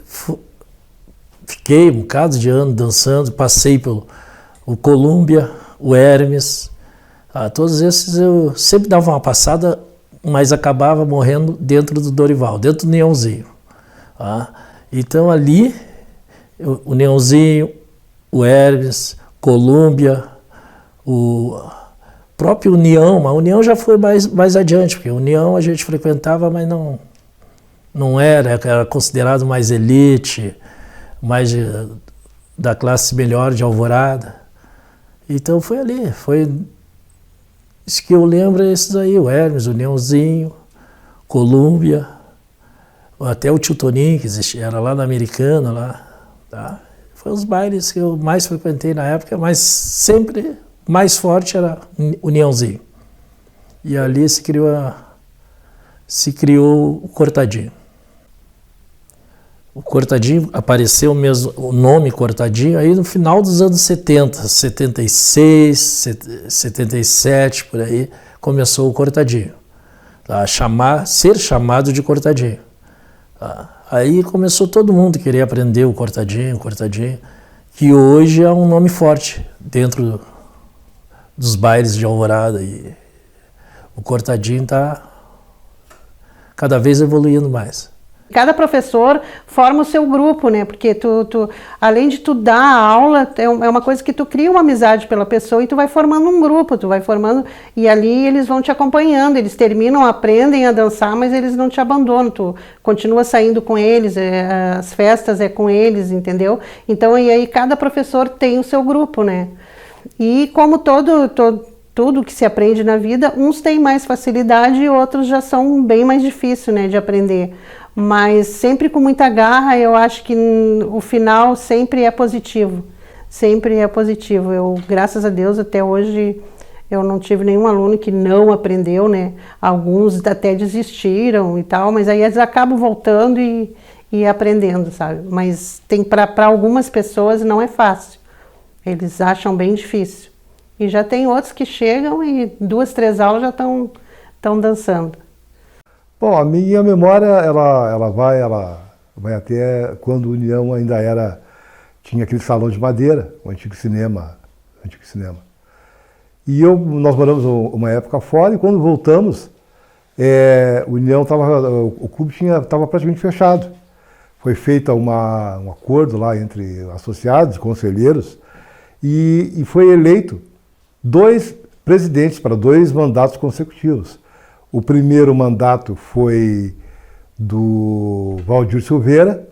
S10: fiquei um bocado de ano dançando, passei pelo o Colômbia, o Hermes, todos esses eu sempre dava uma passada, mas acabava morrendo dentro do Dorival, dentro do Neonzinho. Então ali, o Neonzinho, o Hermes, Colômbia, o próprio União, mas a União já foi mais adiante, porque a União a gente frequentava, mas não era considerado mais elite, mais da classe melhor de Alvorada. Então foi ali, isso que eu lembro é esses aí, o Hermes, o Neonzinho, Colômbia, até o Tio Toninho, que existia, era lá na Americana, lá, tá? Foi os bailes que eu mais frequentei na época, mas sempre mais forte era o Neonzinho. E ali se criou o Cortadinho. O Cortadinho apareceu mesmo, o nome Cortadinho, aí no final dos anos 70, 76, 77, por aí, começou o Cortadinho. Ser chamado de Cortadinho. Aí começou todo mundo a querer aprender o Cortadinho, que hoje é um nome forte dentro dos bailes de Alvorada. E o Cortadinho está cada vez evoluindo mais.
S16: Cada professor forma o seu grupo, né? Porque além de tu dar a aula, é uma coisa que tu cria uma amizade pela pessoa e tu vai formando um grupo, e ali eles vão te acompanhando, eles terminam, aprendem a dançar, mas eles não te abandonam, tu continua saindo com eles, as festas é com eles, entendeu? Então, e aí cada professor tem o seu grupo, né? E como tudo que se aprende na vida, uns têm mais facilidade e outros já são bem mais difíceis, né, de aprender. Mas sempre com muita garra, eu acho que o final sempre é positivo. Sempre é positivo. Graças a Deus, até hoje, eu não tive nenhum aluno que não aprendeu, né? Alguns até desistiram e tal, mas aí eles acabam voltando e aprendendo, sabe? Mas para algumas pessoas não é fácil. Eles acham bem difícil. E já tem outros que chegam e 2, 3 aulas já estão dançando.
S17: Bom, a minha memória, ela vai até quando a União ainda tinha aquele salão de madeira, o antigo cinema. E nós moramos uma época fora e quando voltamos, o clube estava praticamente fechado. Foi feito um acordo lá entre associados, conselheiros, e foi eleito 2 presidentes para 2 mandatos consecutivos. O primeiro mandato foi do Valdir Silveira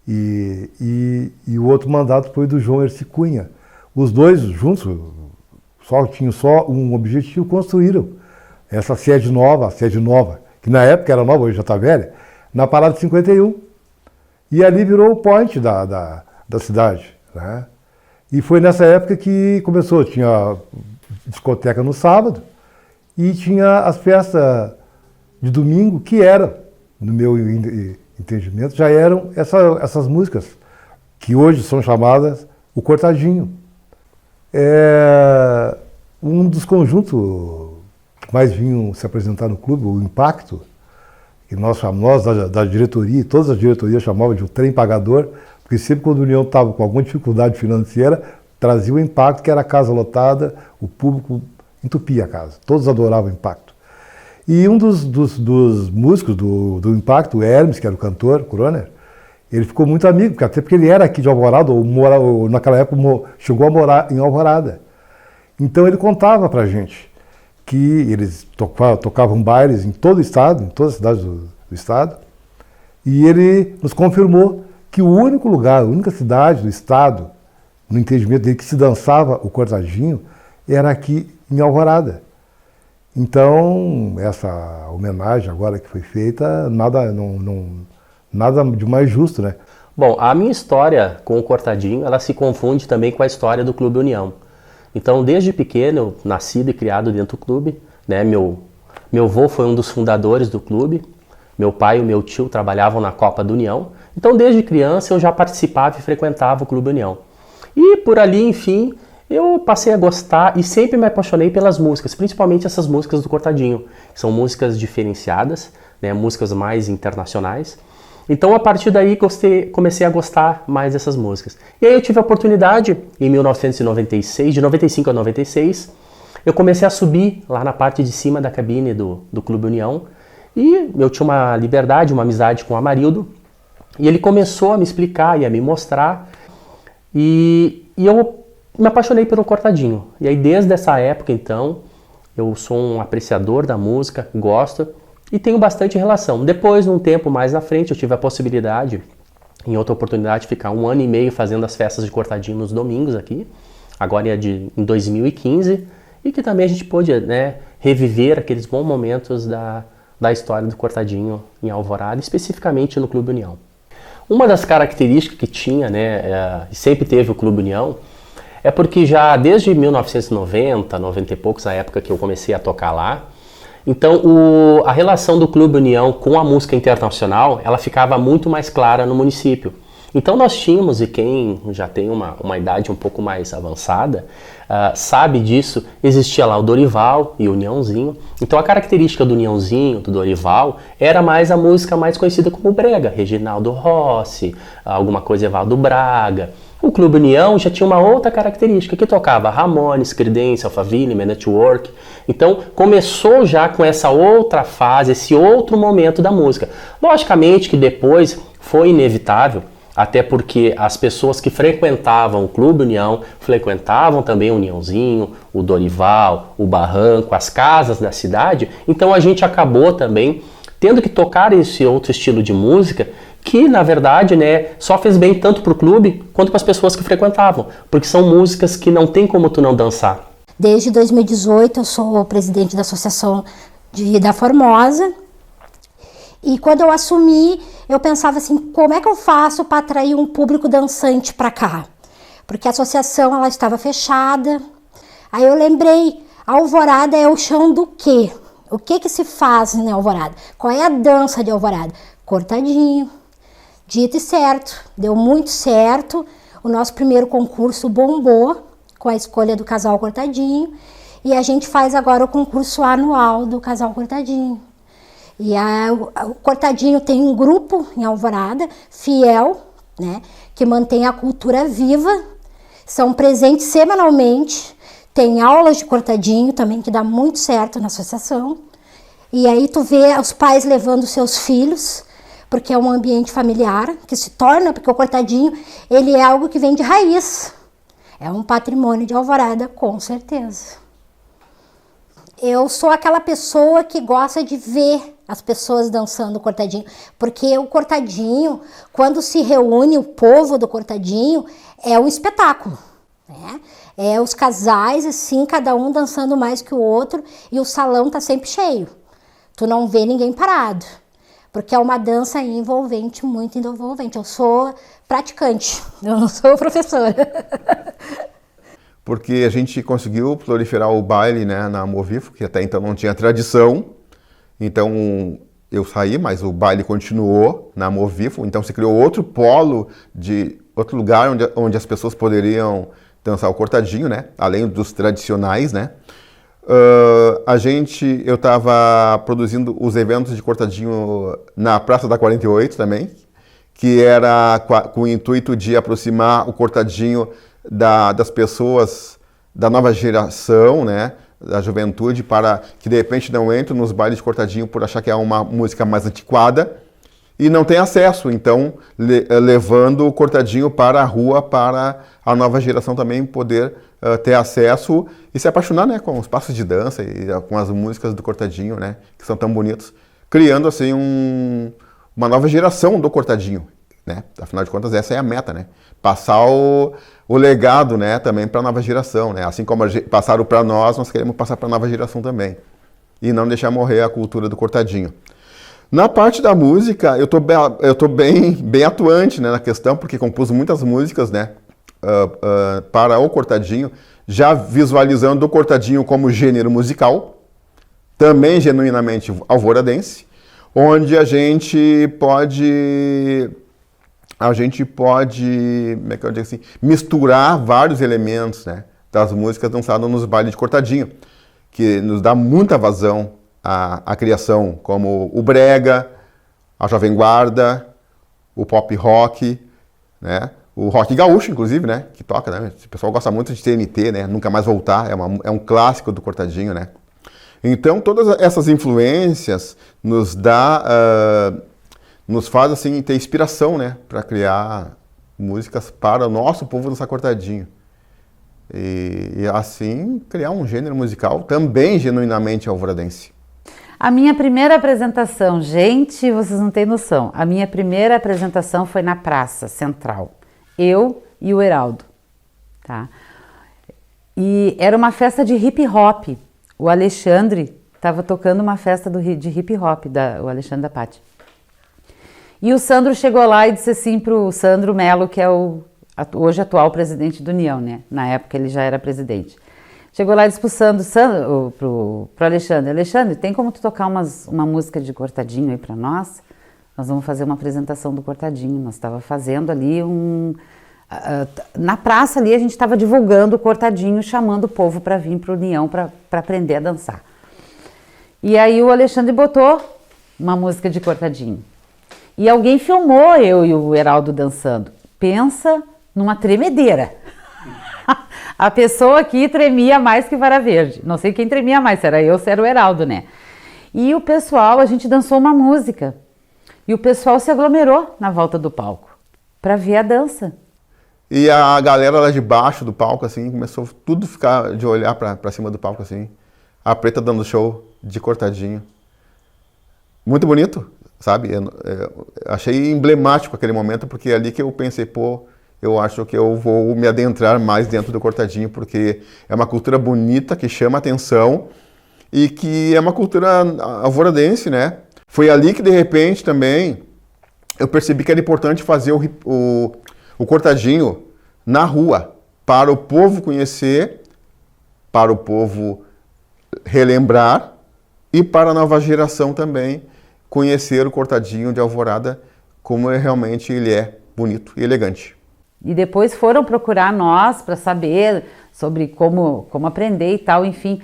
S17: e o outro mandato foi do João Erci Cunha. Os 2 juntos tinham só um objetivo, construíram essa sede nova, que na época era nova, hoje já está velha, na Parada 51. E ali virou o point da cidade, né? E foi nessa época que começou, tinha discoteca no sábado, e tinha as festas de domingo, que eram, no meu entendimento, já eram essas músicas, que hoje são chamadas o Cortadinho. Um dos conjuntos que mais vinham se apresentar no clube, o Impacto, que nós da diretoria, todas as diretorias chamavam de o trem pagador, porque sempre quando a União estava com alguma dificuldade financeira, trazia o Impacto, que era a casa lotada, o público entupia a casa, todos adoravam o Impacto. E um dos músicos do Impacto, o Hermes, que era o cantor, Kroner, ele ficou muito amigo, até porque ele era aqui de Alvorada, ou naquela época chegou a morar em Alvorada. Então ele contava pra gente que eles tocavam bailes em todo o estado, em todas as cidades do estado, e ele nos confirmou que o único lugar, a única cidade do estado, no entendimento dele, que se dançava o Cortadinho, era aqui em Alvorada. Então, essa homenagem agora que foi feita, nada de mais justo, né?
S18: Bom, a minha história com o Cortadinho, ela se confunde também com a história do Clube União. Então, desde pequeno, eu nascido e criado dentro do clube, né? Meu avô foi um dos fundadores do clube, meu pai e o meu tio trabalhavam na Copa do União. Então, desde criança, eu já participava e frequentava o Clube União. E por ali, enfim, eu passei a gostar e sempre me apaixonei pelas músicas, principalmente essas músicas do Cortadinho, que são músicas diferenciadas, né, músicas mais internacionais. Então, a partir daí, comecei a gostar mais dessas músicas. E aí eu tive a oportunidade, em 1996, de 95 a 96, eu comecei a subir lá na parte de cima da cabine do Clube União, e eu tinha uma liberdade, uma amizade com o Amarildo, e ele começou a me explicar e a me mostrar, e eu me apaixonei pelo Cortadinho. E aí, desde essa época, então, eu sou um apreciador da música, gosto, e tenho bastante relação. Depois, num tempo mais na frente, eu tive a possibilidade, em outra oportunidade, de ficar 1 ano e meio fazendo as festas de Cortadinho nos domingos aqui, agora em 2015, e que também a gente pôde, né, reviver aqueles bons momentos da história do Cortadinho em Alvorada, especificamente no Clube União. Uma das características que tinha, né, sempre teve o Clube União, é porque já desde 1990, 90 e poucos, a época que eu comecei a tocar lá, então a relação do Clube União com a música internacional, ela ficava muito mais clara no município. Então nós tínhamos, e quem já tem uma idade um pouco mais avançada, sabe disso, existia lá o Dorival e o Uniãozinho. Então a característica do Uniãozinho, do Dorival, era mais a música mais conhecida como brega, Reginaldo Rossi, alguma coisa Evaldo Braga. O Clube União já tinha uma outra característica, que tocava Ramones, Creedence, Alphaville, Man at Work. Então começou já com essa outra fase, esse outro momento da música. Logicamente que depois foi inevitável, até porque as pessoas que frequentavam o Clube União, frequentavam também o Uniãozinho, o Dorival, o Barranco, as casas da cidade. Então a gente acabou também tendo que tocar esse outro estilo de música, que na verdade, né, só fez bem tanto para o clube quanto para as pessoas que frequentavam, porque são músicas que não tem como tu não dançar.
S13: Desde 2018 eu sou presidente da Associação da Formosa, e quando eu assumi, eu pensava assim, como é que eu faço para atrair um público dançante para cá? Porque a associação ela estava fechada. Aí eu lembrei, Alvorada é o chão do quê? O que se faz em Alvorada? Qual é a dança de Alvorada? Cortadinho. Dito e certo, deu muito certo. O nosso primeiro concurso bombou com a escolha do Casal Cortadinho. E a gente faz agora o concurso anual do Casal Cortadinho. E o Cortadinho tem um grupo em Alvorada, fiel, né, que mantém a cultura viva. São presentes semanalmente. Tem aulas de Cortadinho também, que dá muito certo na associação. E aí tu vê os pais levando seus filhos, porque é um ambiente familiar que se torna, porque o Cortadinho, ele é algo que vem de raiz. É um patrimônio de Alvorada, com certeza. Eu sou aquela pessoa que gosta de ver as pessoas dançando Cortadinho, porque o Cortadinho, quando se reúne o povo do Cortadinho, é um espetáculo, né? É os casais, assim, cada um dançando mais que o outro, e o salão tá sempre cheio. Tu não vê ninguém parado. Porque é uma dança envolvente, muito envolvente. Eu sou praticante, eu não sou professora.
S14: Porque a gente conseguiu proliferar o baile, né, na Movifo, que até então não tinha tradição. Então eu saí, mas o baile continuou na Movifo. Então se criou outro polo, outro lugar onde as pessoas poderiam dançar o Cortadinho, né, além dos tradicionais, né. Eu estava produzindo os eventos de Cortadinho na Praça da 48 também, que era com o intuito de aproximar o Cortadinho das pessoas da nova geração, né, da juventude, para que de repente não entrem nos bailes de Cortadinho por achar que é uma música mais antiquada e não tem acesso, então levando o Cortadinho para a rua, para a nova geração também poder ter acesso e se apaixonar, né, com os passos de dança e com as músicas do Cortadinho, né, que são tão bonitos, criando assim uma nova geração do Cortadinho, né? Afinal de contas essa é a meta, né? Passar o legado, né, também para a nova geração, né? Assim como passaram para nós queremos passar para a nova geração também e não deixar morrer a cultura do Cortadinho. Na parte da música, eu tô bem atuante, né, na questão, porque compus muitas músicas, né, para o Cortadinho, já visualizando o Cortadinho como gênero musical, também genuinamente alvoradense, onde a gente pode, como é que eu digo assim, misturar vários elementos, né, das músicas dançadas nos bailes de Cortadinho, que nos dá muita vazão à criação, como o brega, a jovem guarda, o pop rock, né? O rock gaúcho, inclusive, né? Que toca, né? O pessoal gosta muito de TNT, né? Nunca Mais Voltar, é um clássico do Cortadinho, né? Então, todas essas influências nos faz, assim, ter inspiração, né? Para criar músicas para o nosso povo dançar Cortadinho. E assim, criar um gênero musical também genuinamente alvoradense.
S15: A minha primeira apresentação, gente, vocês não têm noção, a minha primeira apresentação foi na Praça Central. Eu e o Heraldo, tá? E era uma festa de hip hop. O Alexandre estava tocando uma festa de hip hop, o Alexandre da Patti. E o Sandro chegou lá e disse assim pro Sandro Melo, que é o hoje atual presidente do União, né? Na época ele já era presidente. Chegou lá e disse pro Alexandre, Alexandre, tem como tu tocar uma música de Cortadinho aí para nós? Nós vamos fazer uma apresentação do Cortadinho. Nós estava fazendo ali na praça ali a gente estava divulgando o Cortadinho, chamando o povo para vir para a União para aprender a dançar. E aí o Alexandre botou uma música de Cortadinho. E alguém filmou eu e o Heraldo dançando. Pensa numa tremedeira. A pessoa aqui tremia mais que vara verde. Não sei quem tremia mais, se era eu ou se era o Heraldo, né? E o pessoal, a gente dançou uma música. E o pessoal se aglomerou na volta do palco para ver a dança.
S14: E a galera lá de baixo do palco, assim, começou tudo a ficar de olhar para cima do palco, assim. A Preta dando show de Cortadinho. Muito bonito, sabe? Eu achei emblemático aquele momento, porque é ali que eu pensei, pô, eu acho que eu vou me adentrar mais dentro do Cortadinho, porque é uma cultura bonita, que chama atenção e que é uma cultura alvoradense, né? Foi ali que, de repente, também, eu percebi que era importante fazer o Cortadinho na rua, para o povo conhecer, para o povo relembrar e para a nova geração também conhecer o Cortadinho de Alvorada como realmente ele é bonito e elegante.
S15: E depois foram procurar nós para saber sobre como aprender e tal, enfim.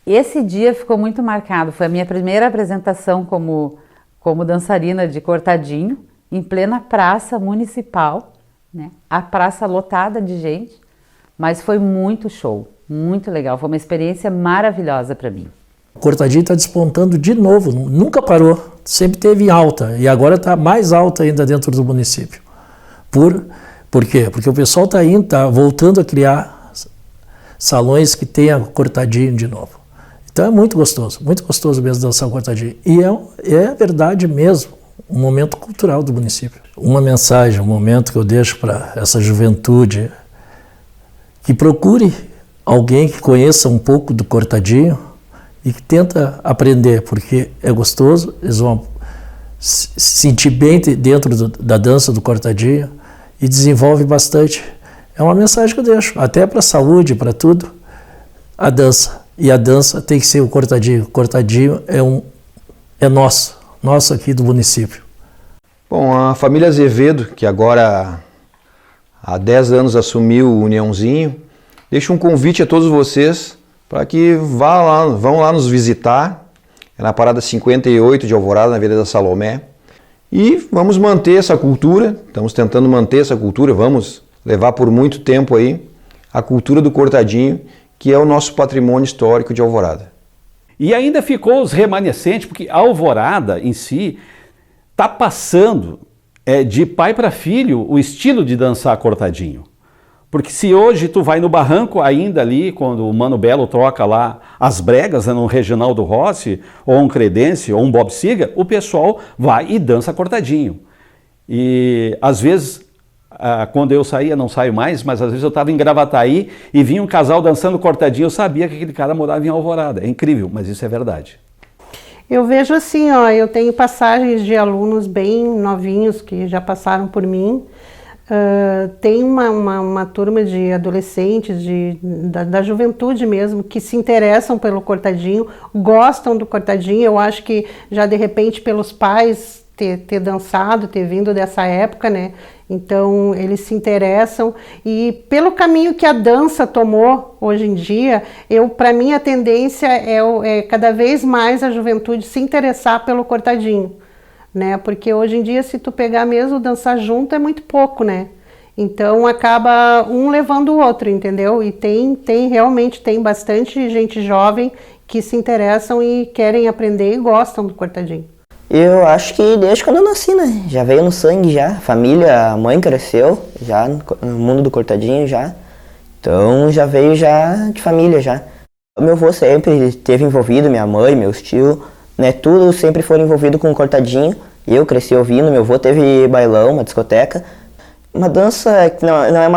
S15: Esse dia ficou muito marcado, foi a minha primeira apresentação como dançarina de Cortadinho, em plena praça municipal, né? A praça lotada de gente, mas foi muito show, muito legal, foi uma experiência maravilhosa para mim.
S10: O Cortadinho está despontando de novo, nunca parou, sempre teve alta e agora está mais alta ainda dentro do município. Por quê? Porque o pessoal está voltando a criar salões que tenham Cortadinho de novo. Então é muito gostoso mesmo dançar o Cortadinho. E é verdade mesmo, um momento cultural do município. Uma mensagem, um momento que eu deixo para essa juventude, que procure alguém que conheça um pouco do Cortadinho e que tenta aprender, porque é gostoso, eles vão se sentir bem dentro da dança do Cortadinho e desenvolve bastante. É uma mensagem que eu deixo, até para a saúde, para tudo, a dança. E a dança tem que ser o Cortadinho. O Cortadinho é nosso aqui do município.
S9: Bom, a família Azevedo, que agora há 10 anos assumiu o Uniãozinho, deixa um convite a todos vocês para que vão lá nos visitar. É na parada 58 de Alvorada, na Avenida Salomé. E vamos manter essa cultura, estamos tentando manter essa cultura, vamos levar por muito tempo aí a cultura do Cortadinho, que é o nosso patrimônio histórico de Alvorada.
S7: E ainda ficou os remanescentes, porque a Alvorada em si está passando de pai para filho o estilo de dançar Cortadinho. Porque se hoje tu vai no barranco ainda ali, quando o Mano Belo toca lá as bregas, né, no Reginaldo Rossi, ou um Credense, ou um Bob Seger, o pessoal vai e dança Cortadinho. E às vezes, quando eu saía, não saio mais, mas às vezes eu estava em Gravataí e vinha um casal dançando Cortadinho, eu sabia que aquele cara morava em Alvorada. É incrível, mas isso é verdade.
S16: Eu vejo assim, eu tenho passagens de alunos bem novinhos que já passaram por mim. Tem uma turma de adolescentes, da juventude mesmo, que se interessam pelo Cortadinho, gostam do Cortadinho. Eu acho que já de repente pelos pais ter dançado, ter vindo dessa época, né? Então eles se interessam e pelo caminho que a dança tomou hoje em dia, para mim a tendência é cada vez mais a juventude se interessar pelo Cortadinho. né? Porque hoje em dia, se tu pegar mesmo dançar junto, é muito pouco, né? Então acaba um levando o outro, entendeu? E realmente tem bastante gente jovem que se interessam e querem aprender e gostam do cortadinho.
S19: Eu acho que desde quando eu nasci, né? Já veio no sangue já. Família, a mãe cresceu já no mundo do cortadinho já. Então já veio já de família já. O meu avô sempre esteve envolvido, minha mãe, meus tios, né? Tudo sempre foram envolvido com o cortadinho. Eu cresci ouvindo, meu avô teve bailão, uma discoteca. Uma dança que não é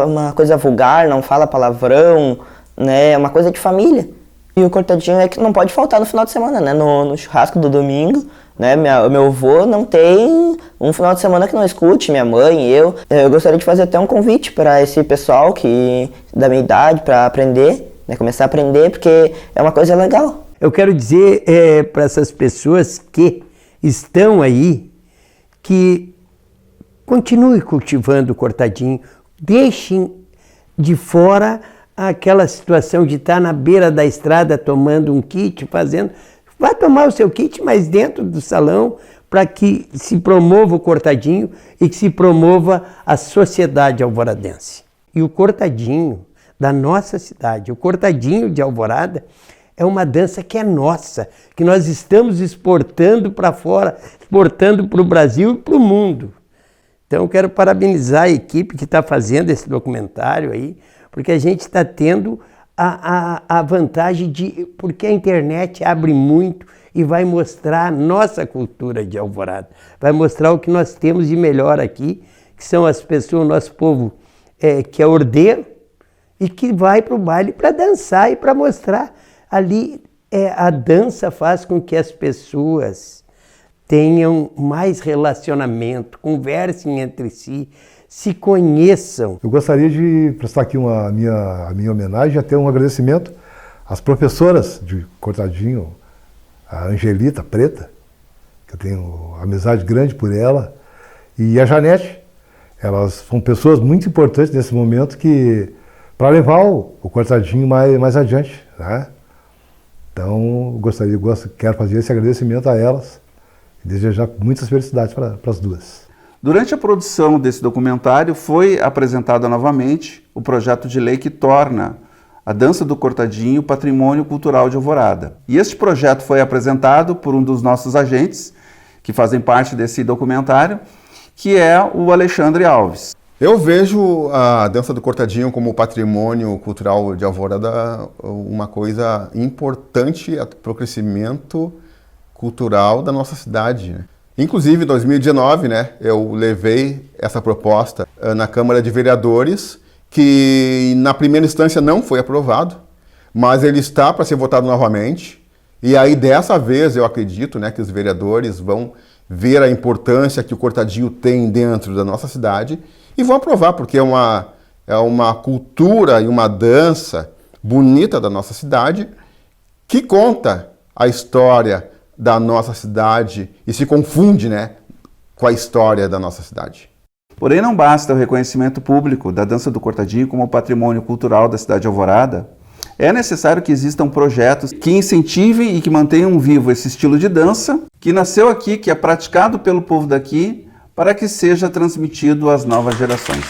S19: uma coisa vulgar, não fala palavrão, né? É uma coisa de família. E o cortadinho é que não pode faltar no final de semana, né? No churrasco do domingo, né? Meu avô não tem um final de semana que não escute, minha mãe, eu. Eu gostaria de fazer até um convite para esse pessoal que da minha idade para aprender, né? Começar a aprender, porque é uma coisa legal.
S11: Eu quero dizer para essas pessoas que estão aí, que continue cultivando o cortadinho, deixem de fora aquela situação de estar na beira da estrada tomando um kit, fazendo... Vai tomar o seu kit, mas dentro do salão, para que se promova o cortadinho e que se promova a sociedade alvoradense. E o cortadinho da nossa cidade, o cortadinho de Alvorada, é uma dança que é nossa, que nós estamos exportando para fora, exportando para o Brasil e para o mundo. Então eu quero parabenizar a equipe que está fazendo esse documentário aí, porque a gente está tendo a vantagem de... Porque a internet abre muito e vai mostrar a nossa cultura de Alvorada. Vai mostrar o que nós temos de melhor aqui, que são as pessoas, o nosso povo que é ordeiro e que vai para o baile para dançar e para mostrar. Ali a dança faz com que as pessoas tenham mais relacionamento, conversem entre si, se conheçam.
S17: Eu gostaria de prestar aqui a minha homenagem, até um agradecimento às professoras de cortadinho, a Angelita Preta, que eu tenho amizade grande por ela, e a Janete. Elas são pessoas muito importantes nesse momento para levar o cortadinho mais adiante, né? Então, quero fazer esse agradecimento a elas e desejar muitas felicidades para as duas.
S4: Durante a produção desse documentário foi apresentado novamente o projeto de lei que torna a dança do cortadinho patrimônio cultural de Alvorada. E este projeto foi apresentado por um dos nossos agentes, que fazem parte desse documentário, que é o Alexandre Alves.
S14: Eu vejo a dança do cortadinho como patrimônio cultural de Alvorada uma coisa importante para o crescimento cultural da nossa cidade, né? Inclusive, em 2019, né, eu levei essa proposta na Câmara de Vereadores, que na primeira instância não foi aprovado, mas ele está para ser votado novamente. E aí, dessa vez, eu acredito, né, que os vereadores vão ver a importância que o cortadinho tem dentro da nossa cidade e vão aprovar, porque é uma cultura e uma dança bonita da nossa cidade que conta a história da nossa cidade e se confunde, né, com a história da nossa cidade.
S4: Porém, não basta o reconhecimento público da dança do cortadinho como patrimônio cultural da cidade de Alvorada. É necessário que existam projetos que incentivem e que mantenham vivo esse estilo de dança que nasceu aqui, que é praticado pelo povo daqui, para que seja transmitido às novas gerações.